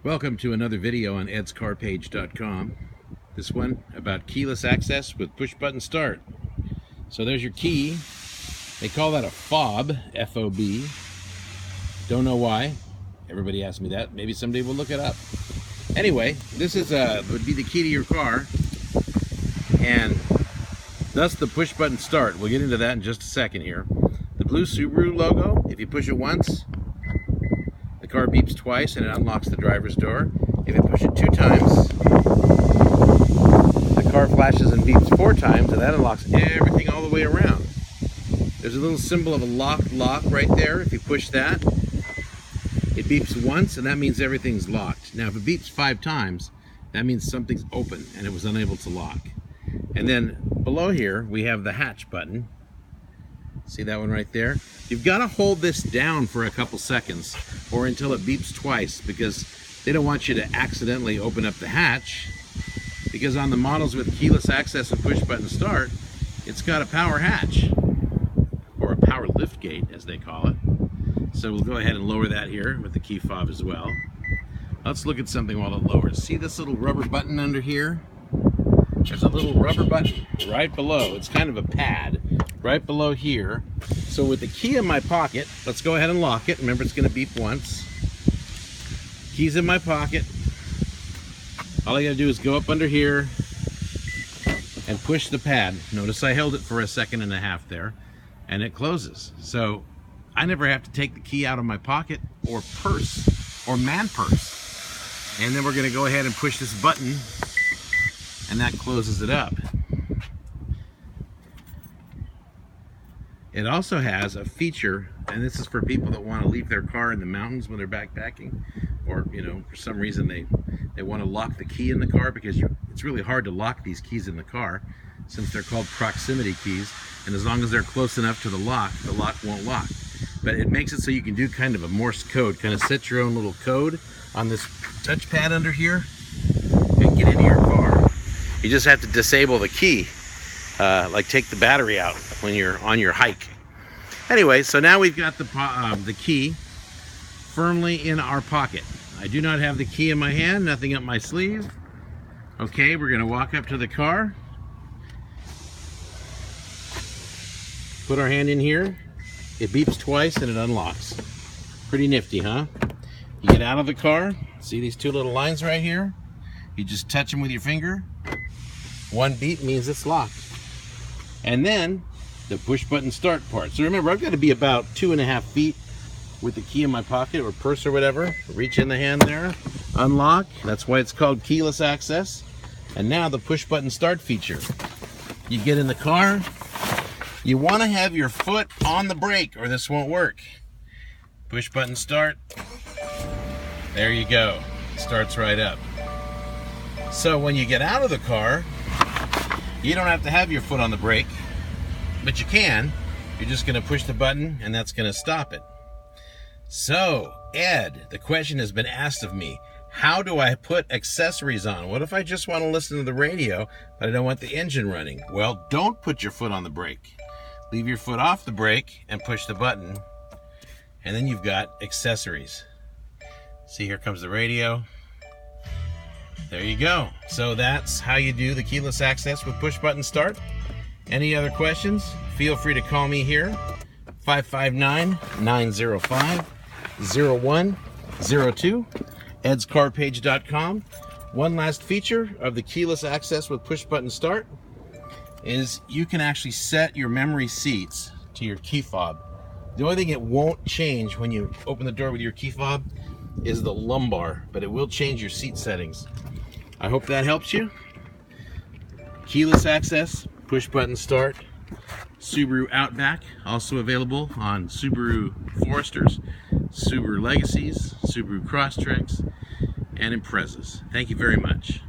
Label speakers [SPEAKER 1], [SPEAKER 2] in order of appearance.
[SPEAKER 1] Welcome to another video on edscarpage.com. This one about keyless access with push button start. So there's your key. They call that a fob, F-O-B. Don't know why. Everybody asks me that. Maybe someday we'll look it up. Anyway, this is would be the key to your car, and thus the push button start. We'll get into that in just a second here. The blue Subaru logo, if you push it once, the car beeps twice and it unlocks the driver's door. If you push it 2 times, the car flashes and beeps 4 times, and that unlocks everything all the way around. There's a little symbol of a locked lock right there. If you push that, it beeps once, and that means everything's locked. Now, if it beeps 5 times, that means something's open and it was unable to lock. And then below here, we have the hatch button. See that one right there? You've got to hold this down for a couple seconds or until it beeps twice, because they don't want you to accidentally open up the hatch, because on the models with keyless access and push button start, it's got a power hatch, or a power lift gate as they call it. So we'll go ahead and lower that here with the key fob as well. Let's look at something while it lowers. See this little rubber button under here? There's a little rubber button right below. It's kind of a pad right below here. So with the key in my pocket, let's go ahead and lock it. Remember, it's going to beep once. Key's in my pocket. All I got to do is go up under here and push the pad. Notice I held it for 1.5 seconds there, and it closes. So I never have to take the key out of my pocket or purse or man purse. And then we're going to go ahead and push this button, and that closes it up. It also has a feature, and this is for people that want to leave their car in the mountains when they're backpacking, or for some reason they want to lock the key in the car, because it's really hard to lock these keys in the car since they're called proximity keys, and as long as they're close enough to the lock won't lock. But it makes it so you can do kind of a Morse code, kind of set your own little code on this touchpad under here and get into your car. You just have to disable the key, like take the battery out when you're on your hike. Anyway, so now we've got the key firmly in our pocket. I do not have the key in my hand, nothing up my sleeve. Okay, we're gonna walk up to the car, put our hand in here, it beeps twice and it unlocks. Pretty nifty, huh? You get out of the car, see these 2 little lines right here? You just touch them with your finger. 1 beep means it's locked. And then the push button start part. So remember, I've got to be about 2.5 feet with the key in my pocket or purse or whatever. Reach in the hand there, unlock. That's why it's called keyless access. And now the push button start feature. You get in the car. You want to have your foot on the brake or this won't work. Push button start. There you go. It starts right up. So when you get out of the car, you don't have to have your foot on the brake, but you can. You're just going to push the button and that's going to stop it. So, Ed, the question has been asked of me, how do I put accessories on? What if I just want to listen to the radio, but I don't want the engine running? Well, don't put your foot on the brake. Leave your foot off the brake and push the button, and then you've got accessories. See, here comes the radio. There you go. So that's how you do the keyless access with push button start. Any other questions? Feel free to call me here, 559-905-0102, edscarpage.com. One last feature of the keyless access with push button start is you can actually set your memory seats to your key fob. The only thing it won't change when you open the door with your key fob is the lumbar, but it will change your seat settings. I hope that helps you. Keyless access, push button start, Subaru Outback, also available on Subaru Foresters, Subaru Legacies, Subaru Crosstreks, and Imprezas. Thank you very much.